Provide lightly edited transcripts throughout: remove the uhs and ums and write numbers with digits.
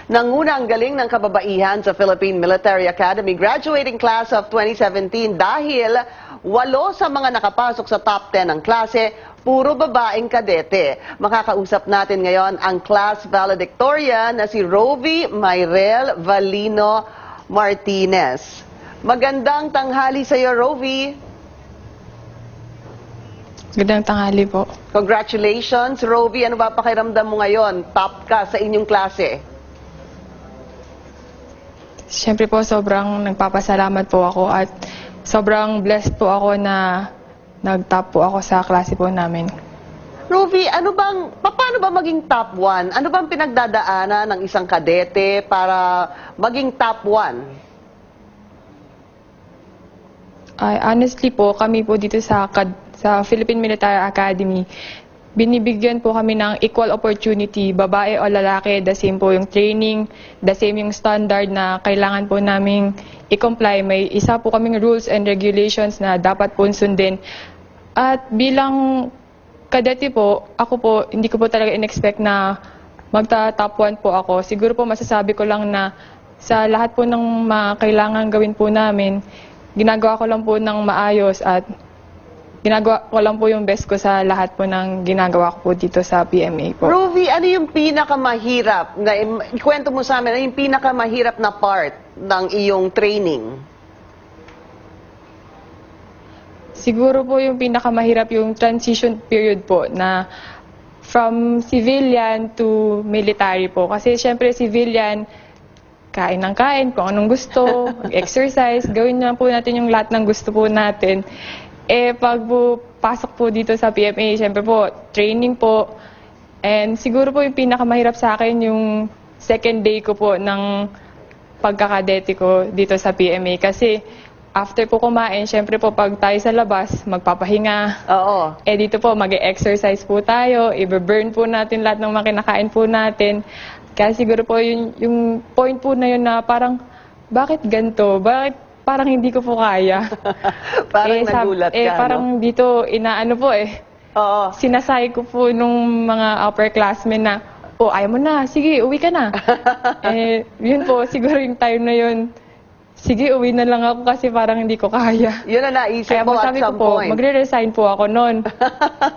Nanguna ang galing ng kababaihan sa Philippine Military Academy graduating class of 2017 dahil 8 sa mga nakapasok sa top 10 ng klase, puro babaeng kadete. Makakausap natin ngayon ang class valedictorian na si Rovi Mayrel Valino Martinez. Magandang tanghali sa iyo, Rovi. Magandang tanghali po. Congratulations, Rovi. Ano ba pakiramdam mo ngayon? Top ka sa inyong klase. Siyempre po, sobrang nagpapasalamat po ako at sobrang blessed po ako na nag-top po ako sa klase po namin. Rovi, paano ba maging top 1? Ano bang pinagdadaanan ng isang kadete para maging top 1? Honestly po, kami po dito sa Philippine Military Academy, binibigyan po kami ng equal opportunity, babae o lalaki, the same po yung training, the same yung standard na kailangan po namin i-comply. May isa po kaming rules and regulations na dapat po sundin. At bilang kadete po, ako po, hindi ko po talaga in-expect na magta-top 1 po ako. Siguro po masasabi ko lang na sa lahat po ng kailangan gawin po namin, ginagawa ko lang po ng maayos at ginagawa ko lang po yung best ko sa lahat po ng ginagawa ko po dito sa PMA po. Rovi, ano yung pinakamahirap? Ikwento mo sa amin, ano yung pinakamahirap na part ng iyong training? Siguro po yung pinakamahirap yung transition period po na from civilian to military po. Kasi syempre civilian, kain ng kain, kung anong gusto, exercise, gawin na po natin yung lahat ng gusto po natin. Pag po, pasok po dito sa PMA, syempre po, training po. And siguro po yung pinakamahirap sa akin yung second day ko po ng pagkakadete ko dito sa PMA. Kasi after po kumain, syempre po pag tayo sa labas, magpapahinga. Oo. Dito po, mag-exercise po tayo, i-burn po natin lahat ng mga kinakain po natin. Kaya siguro po yung point po na yun na parang, bakit ganito? Bakit parang hindi ko po kaya? Parang nagulat ka, parang no? dito, inaano po Oo. sinasay ko po nung mga upperclassmen na, ayaw mo na, sige, uwi ka na. Yun po, siguro yung time na yun, sige, uwi na lang ako kasi parang hindi ko kaya. Yun na naisip Kaya mo at sabi ko some po, point. magre-resign po ako noon.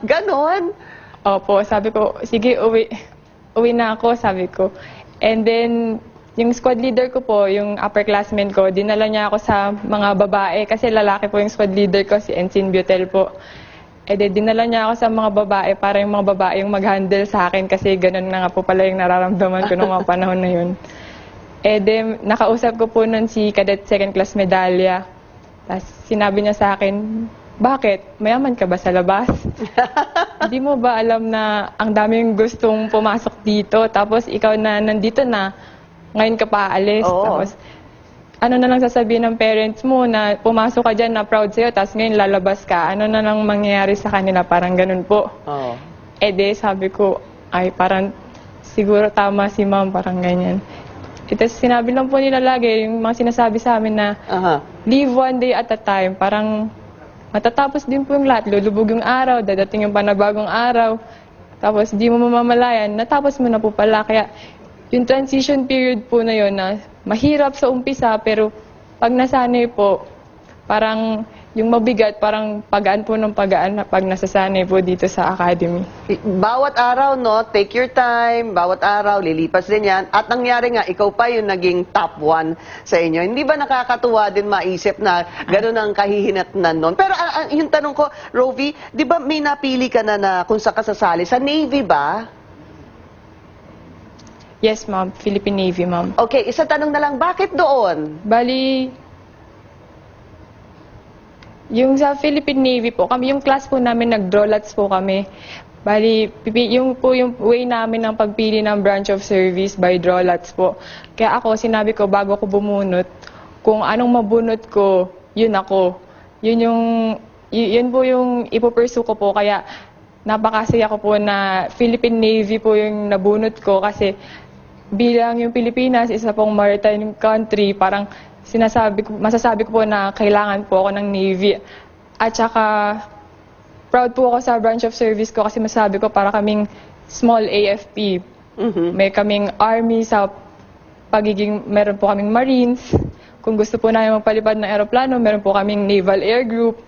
Ganon? Opo, sabi ko, sige, uwi na ako, sabi ko. And then, yung squad leader ko po, yung upperclassmen ko, dinala niya ako sa mga babae, kasi lalaki po yung squad leader ko, si Ensign Butel po. Then, dinala niya ako sa mga babae para yung mga babae yung mag-handle sa akin, kasi ganun na nga po pala yung nararamdaman ko noong mga panahon na yun. Then, nakausap ko po nun si Cadet Second Class Medalya. Tapos, sinabi niya sa akin, bakit? Mayaman ka ba sa labas? Hindi mo ba alam na ang daming gustong pumasok dito, tapos ikaw na nandito na, ngayon ka pa aalis. Oo. Tapos, ano na lang sasabihin ng parents mo na pumasok ka dyan na proud sa'yo, tapos ngayon lalabas ka. Ano na lang mangyayari sa kanila? Parang ganun po. Oo. Sabi ko, parang siguro tama si ma'am, parang ganyan. Tapos sinabi lang po nila lagi, yung mga sinasabi sa amin na live one day at a time. Parang matatapos din po yung lahat. Lulubog yung araw, dadating yung panabagong araw. Tapos di mo mamamalayan, natapos mo na po pala. Kaya yung transition period po na yun na mahirap sa umpisa, pero pag nasanay po, parang yung mabigat, parang pagaan po ng pagaan pag nasasanay po dito sa academy. Bawat araw, no, take your time, bawat araw, lilipas din yan. At nangyari nga, ikaw pa yung naging top 1 sa inyo. Hindi ba nakakatuwa din maisip na gano'n ang kahihinatnan nun? Pero yung tanong ko, Rovi, di ba may napili ka na kung saan ka sasali? Sa Navy ba? Yes, ma'am. Philippine Navy, ma'am. Okay, isa tanong na lang, bakit doon? Bali, yung sa Philippine Navy po, yung class po namin, nag-draw lots po kami. Bali, yung way namin ng pagpili ng branch of service by draw lots po. Kaya ako, sinabi ko, bago ko bumunot, kung anong mabunot ko, yun ako. Yun po yung ipupursue ko po. Kaya, napakasaya ko po na Philippine Navy po yung nabunot ko kasi bilang yung Pilipinas, isa pong maritime country, parang masasabi ko po na kailangan po ako ng Navy. At saka, proud po ako sa branch of service ko kasi masasabi ko para kaming small AFP. May kaming Army sa meron po kaming Marines. Kung gusto po namin magpalipad ng eroplano, meron po kaming Naval Air Group.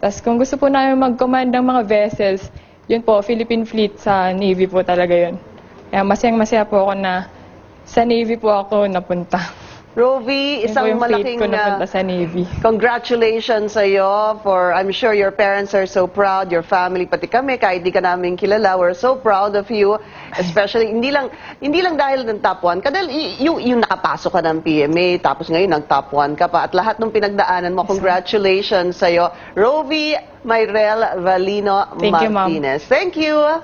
Tapos kung gusto po namin mag-command ng mga vessels, yun po, Philippine Fleet sa Navy po talaga yun. Kaya masayang-masaya po ako na sa Navy po ako napunta. Rovi, Yun po isang yung fate malaking ko napunta sa Navy. congratulations sa iyo for, I'm sure your parents are so proud, your family, pati kami, kahit di ka namin kilala, we're so proud of you. Especially, hindi lang dahil ng top 1, kadal yung nakapasok ka ng PMA, tapos ngayon nag-top 1 ka pa, at lahat ng pinagdaanan mo, congratulations sa iyo. Rovi Mayrel Valino Thank you, ma'am. Martinez. Thank you.